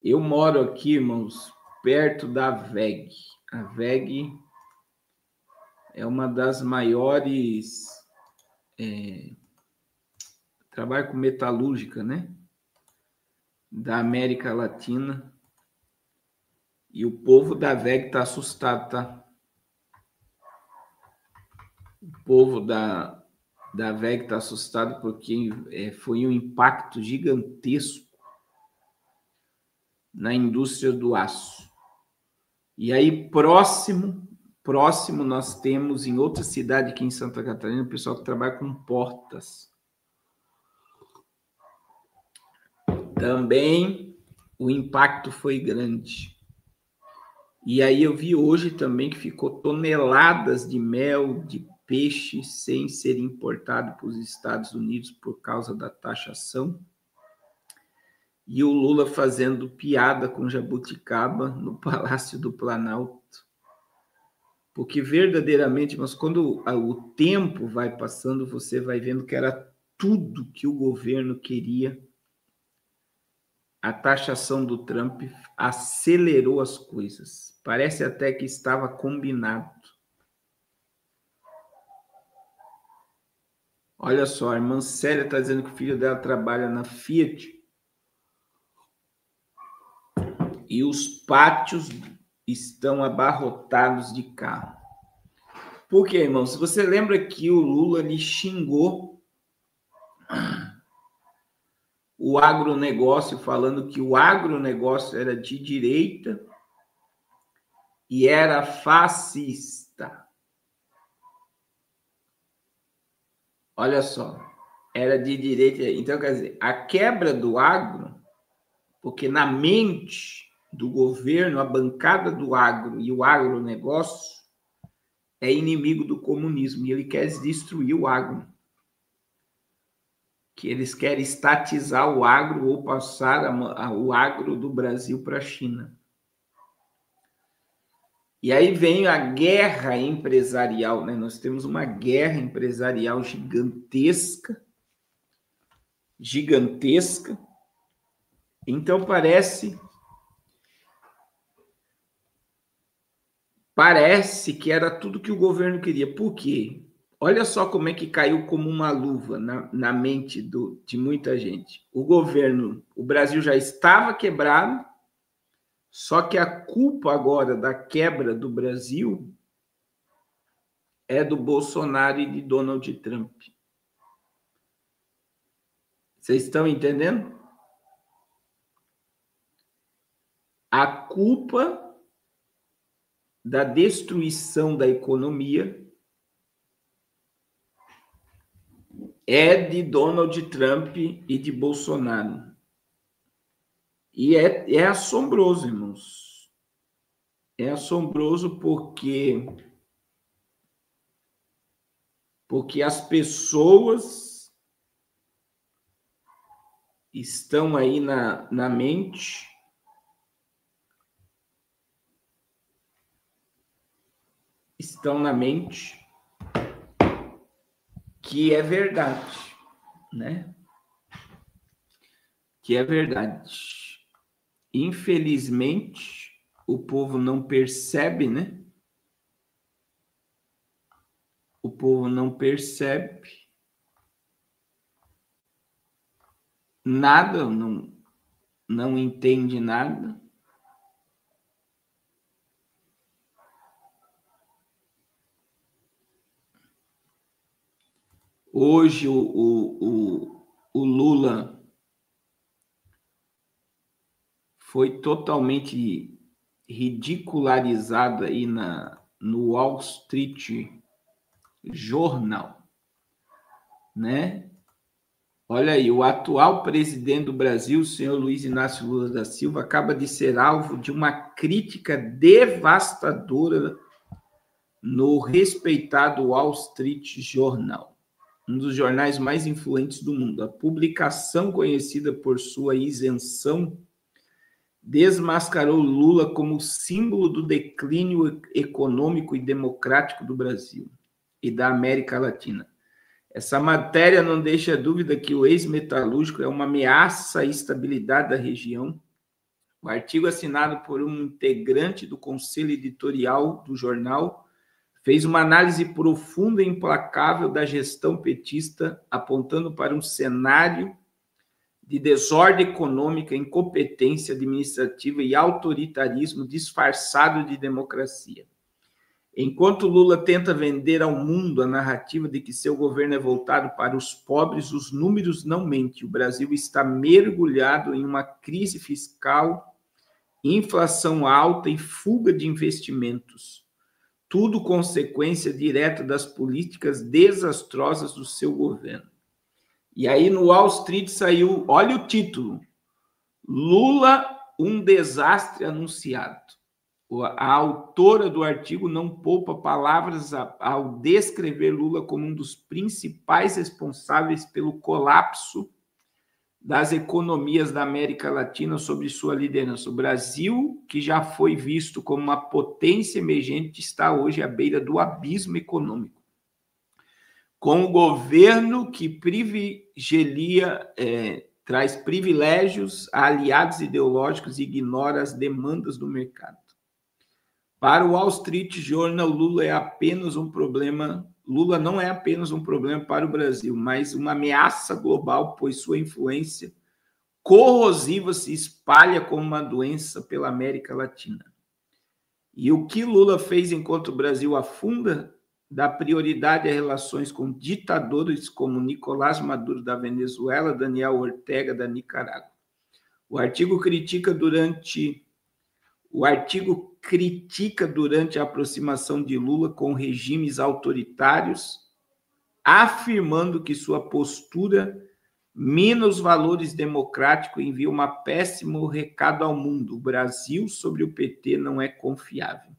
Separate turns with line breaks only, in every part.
Eu moro aqui, irmãos, perto da WEG. A WEG é uma das maiores... trabalha com metalúrgica, né? Da América Latina. E o povo da WEG está assustado, tá? O povo da WEG está assustado porque foi um impacto gigantesco na indústria do aço. E aí, próximo, nós temos em outra cidade aqui em Santa Catarina, o pessoal que trabalha com portas. Também o impacto foi grande. E aí eu vi hoje também que ficou toneladas de mel, de peixe sem ser importado para os Estados Unidos por causa da taxação. E o Lula fazendo piada com jabuticaba no Palácio do Planalto. Porque verdadeiramente, mas quando o tempo vai passando, você vai vendo que era tudo que o governo queria. A taxação do Trump acelerou as coisas. Parece até que estava combinado. Olha só, a irmã Célia está dizendo que o filho dela trabalha na Fiat. E os pátios estão abarrotados de carro. Por quê, irmão? Se você lembra que o Lula lhe xingou o agronegócio, falando que o agronegócio era de direita e era fascista. Olha só, era de direita. Então, quer dizer, a quebra do agro, porque na mente do governo, a bancada do agro e o agronegócio é inimigo do comunismo e ele quer destruir o agro. Que eles querem estatizar o agro ou passar o agro do Brasil para a China. E aí vem a guerra empresarial, né? Nós temos uma guerra empresarial gigantesca. Então parece que era tudo que o governo queria. Por quê? Olha só como é que caiu como uma luva na mente de muita gente. O Brasil já estava quebrado, só que a culpa agora da quebra do Brasil é do Bolsonaro e de Donald Trump. Vocês estão entendendo? A culpa da destruição da economia é de Donald Trump e de Bolsonaro. E é assombroso, irmãos. É assombroso porque as pessoas estão aí na mente que é verdade, né? Que é verdade. Infelizmente, o povo não percebe, né? O povo não percebe nada, não entende nada. Hoje o Lula foi totalmente ridicularizado aí no Wall Street Journal, né? Olha aí, o atual presidente do Brasil, o senhor Luiz Inácio Lula da Silva, acaba de ser alvo de uma crítica devastadora no respeitado Wall Street Journal, um dos jornais mais influentes do mundo. A publicação, conhecida por sua isenção, desmascarou Lula como símbolo do declínio econômico e democrático do Brasil e da América Latina. Essa matéria não deixa dúvida que o ex-metalúrgico é uma ameaça à estabilidade da região O artigo assinado por um integrante do conselho editorial do jornal fez uma análise profunda e implacável da gestão petista, apontando para um cenário de desordem econômica, incompetência administrativa e autoritarismo disfarçado de democracia. Enquanto Lula tenta vender ao mundo a narrativa de que seu governo é voltado para os pobres, os números não mentem. O Brasil está mergulhado em uma crise fiscal, inflação alta e fuga de investimentos. Tudo consequência direta das políticas desastrosas do seu governo. E aí no Wall Street saiu, olha o título, Lula, um desastre anunciado. A autora do artigo não poupa palavras ao descrever Lula como um dos principais responsáveis pelo colapso das economias da América Latina sob sua liderança. O Brasil, que já foi visto como uma potência emergente, está hoje à beira do abismo econômico, com o governo que traz privilégios a aliados ideológicos e ignora as demandas do mercado. Para o Wall Street Journal, Lula não é apenas um problema para o Brasil, mas uma ameaça global, pois sua influência corrosiva se espalha como uma doença pela América Latina. E o que Lula fez enquanto o Brasil afunda dá prioridade a relações com ditadores como Nicolás Maduro da Venezuela, Daniel Ortega da Nicarágua. O artigo critica durante a aproximação de Lula com regimes autoritários, afirmando que sua postura mina os valores democráticos e envia um péssimo recado ao mundo. O Brasil sobre o PT não é confiável.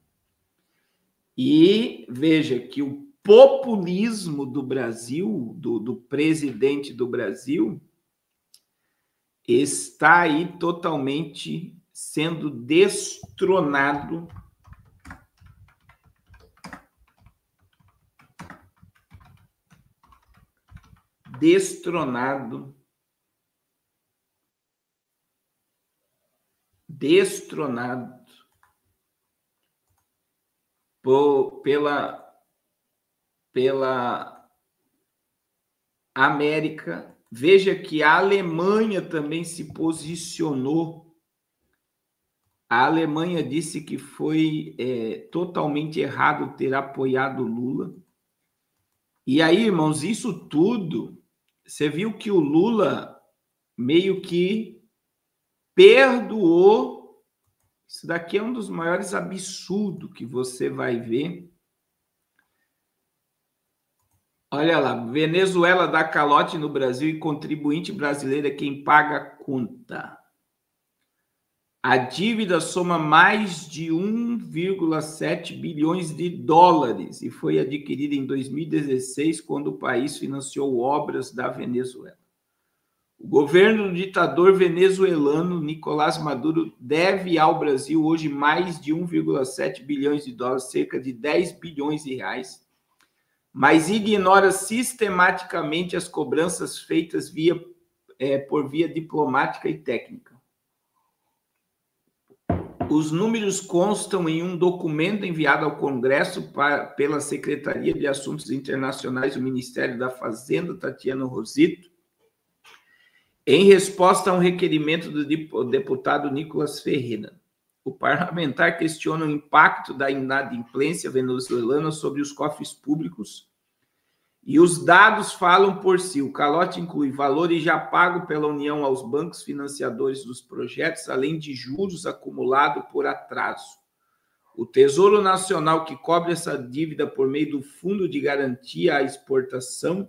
E veja que o populismo do Brasil, do presidente do Brasil, está aí totalmente sendo destronado pela América. Veja que a Alemanha também se posicionou. A Alemanha disse que foi totalmente errado ter apoiado Lula. E aí, irmãos, isso tudo, você viu que o Lula meio que perdoou. Isso daqui é um dos maiores absurdos que você vai ver. Olha lá, Venezuela dá calote no Brasil e contribuinte brasileiro é quem paga a conta. A dívida soma mais de 1,7 bilhões de dólares e foi adquirida em 2016, quando o país financiou obras da Venezuela. O governo do ditador venezuelano Nicolás Maduro deve ao Brasil hoje mais de 1,7 bilhões de dólares, cerca de 10 bilhões de reais, mas ignora sistematicamente as cobranças feitas por via diplomática e técnica. Os números constam em um documento enviado ao Congresso pela Secretaria de Assuntos Internacionais do Ministério da Fazenda, Tatiana Rosito, em resposta a um requerimento do deputado Nicolas Ferreira. O parlamentar questiona o impacto da inadimplência venezuelana sobre os cofres públicos e os dados falam por si. O calote inclui valores já pagos pela União aos bancos financiadores dos projetos, além de juros acumulados por atraso. O Tesouro Nacional, que cobre essa dívida por meio do Fundo de Garantia à Exportação,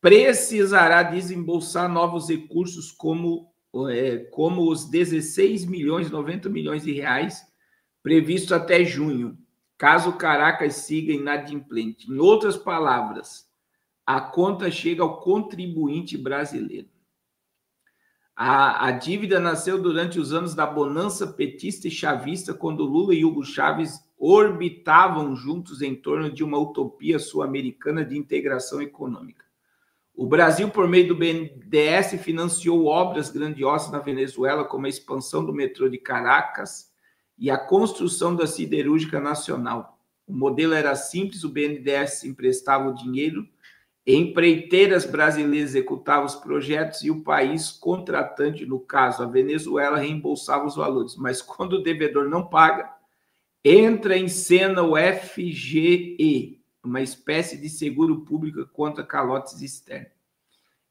precisará desembolsar novos recursos como os 16 milhões, 90 milhões de reais previsto até junho, caso Caracas siga inadimplente. Em outras palavras, a conta chega ao contribuinte brasileiro. A dívida nasceu durante os anos da bonança petista e chavista, quando Lula e Hugo Chávez orbitavam juntos em torno de uma utopia sul-americana de integração econômica. O Brasil, por meio do BNDES, financiou obras grandiosas na Venezuela, como a expansão do metrô de Caracas e a construção da siderúrgica nacional. O modelo era simples, o BNDES emprestava o dinheiro, empreiteiras brasileiras executavam os projetos e o país contratante, no caso a Venezuela, reembolsava os valores. Mas quando o devedor não paga, entra em cena o FGE, uma espécie de seguro público contra calotes externos.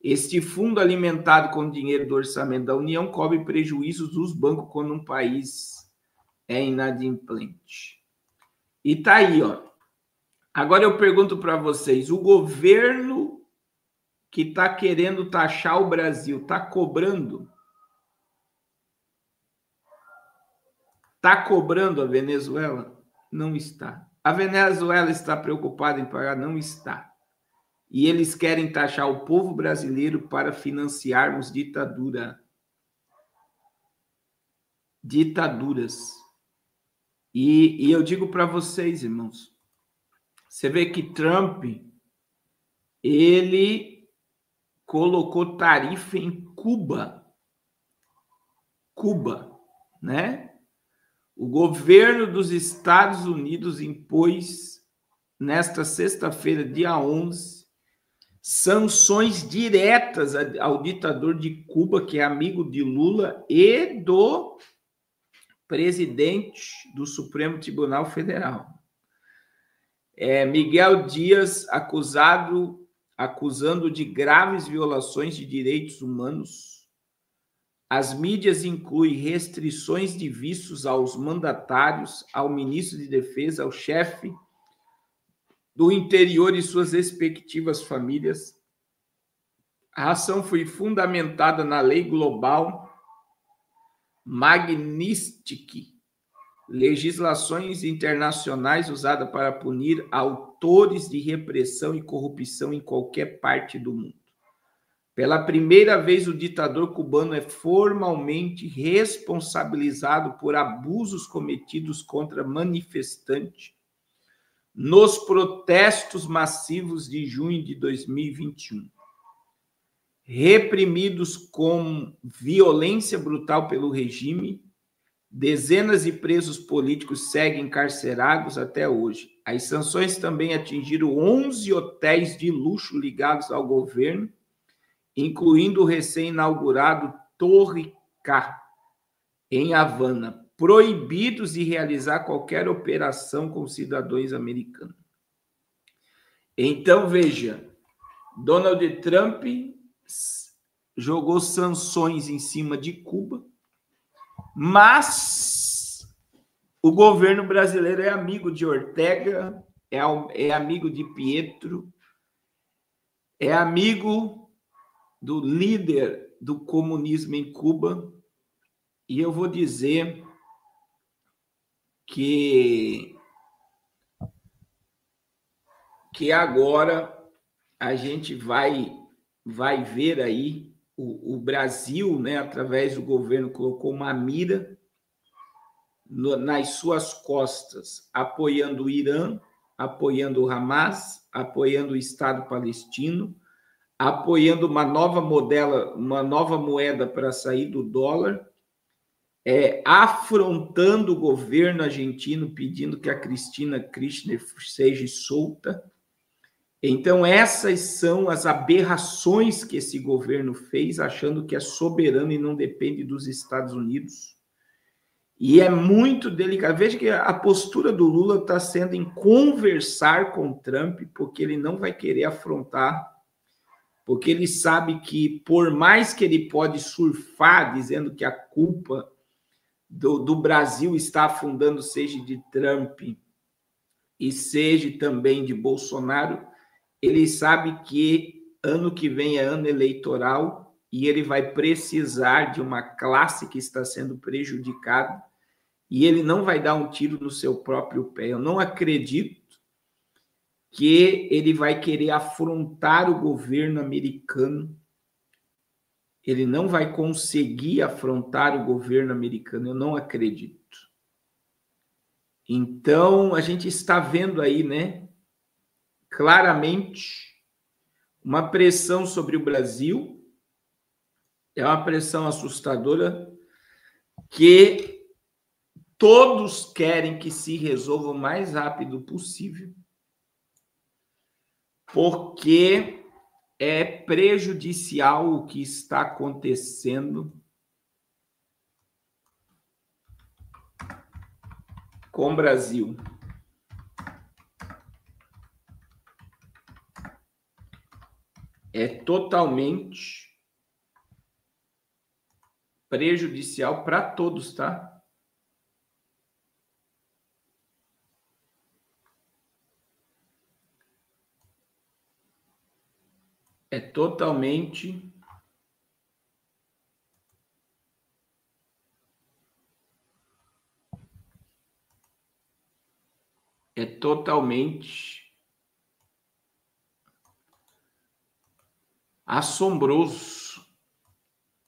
Este fundo, alimentado com dinheiro do orçamento da União, cobre prejuízos dos bancos quando um país é inadimplente. E tá aí, ó. Agora eu pergunto para vocês, o governo que está querendo taxar o Brasil está cobrando? Está cobrando a Venezuela? Não está. A Venezuela está preocupada em pagar? Não está. E eles querem taxar o povo brasileiro para financiarmos ditaduras. E eu digo para vocês, irmãos, você vê que Trump, ele colocou tarifa em Cuba. Cuba, né? O governo dos Estados Unidos impôs, nesta sexta-feira, dia 11, sanções diretas ao ditador de Cuba, que é amigo de Lula, e do presidente do Supremo Tribunal Federal. Miguel Dias, acusando de graves violações de direitos humanos. As mídias incluem restrições de vistos aos mandatários, ao ministro de Defesa, ao chefe do interior e suas respectivas famílias. A ação foi fundamentada na Lei Global Magnitsky, legislações internacionais usadas para punir autores de repressão e corrupção em qualquer parte do mundo. Pela primeira vez, o ditador cubano é formalmente responsabilizado por abusos cometidos contra manifestantes nos protestos massivos de junho de 2021. Reprimidos com violência brutal pelo regime, dezenas de presos políticos seguem encarcerados até hoje. As sanções também atingiram 11 hotéis de luxo ligados ao governo, incluindo o recém-inaugurado Torre K, em Havana, proibidos de realizar qualquer operação com cidadãos americanos. Então, veja, Donald Trump jogou sanções em cima de Cuba, mas o governo brasileiro é amigo de Ortega, é amigo de Pietro, é amigo do líder do comunismo em Cuba, e eu vou dizer que agora a gente vai ver aí o Brasil, né, através do governo, colocou uma mira nas suas costas, apoiando o Irã, apoiando o Hamas, apoiando o Estado palestino, apoiando uma nova moeda para sair do dólar, afrontando o governo argentino, pedindo que a Cristina Kirchner seja solta. Então, essas são as aberrações que esse governo fez, achando que é soberano e não depende dos Estados Unidos. E é muito delicado. Veja que a postura do Lula está sendo em conversar com Trump, porque ele não vai querer afrontar, porque ele sabe que, por mais que ele pode surfar dizendo que a culpa do Brasil está afundando, seja de Trump e seja também de Bolsonaro, ele sabe que ano que vem é ano eleitoral e ele vai precisar de uma classe que está sendo prejudicada e ele não vai dar um tiro no seu próprio pé. Eu não acredito que ele vai querer afrontar o governo americano. Ele não vai conseguir afrontar o governo americano, eu não acredito. Então, a gente está vendo aí, né, claramente, uma pressão sobre o Brasil, é uma pressão assustadora que todos querem que se resolva o mais rápido possível, porque é prejudicial o que está acontecendo com o Brasil. É totalmente prejudicial para todos, tá? É totalmente assombroso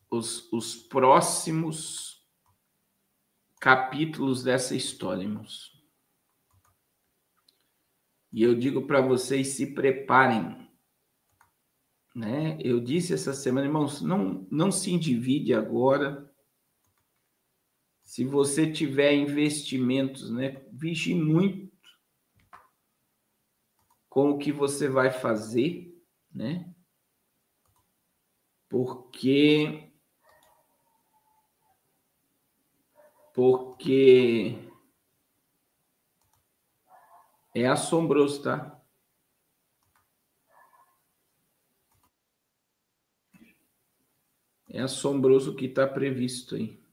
os próximos capítulos dessa história, irmãos. E eu digo para vocês, se preparem, né? Eu disse essa semana, irmãos, não se endivide agora. Se você tiver investimentos, né, vigie muito com o que você vai fazer, né? Porque é assombroso, tá? É assombroso o que está previsto aí.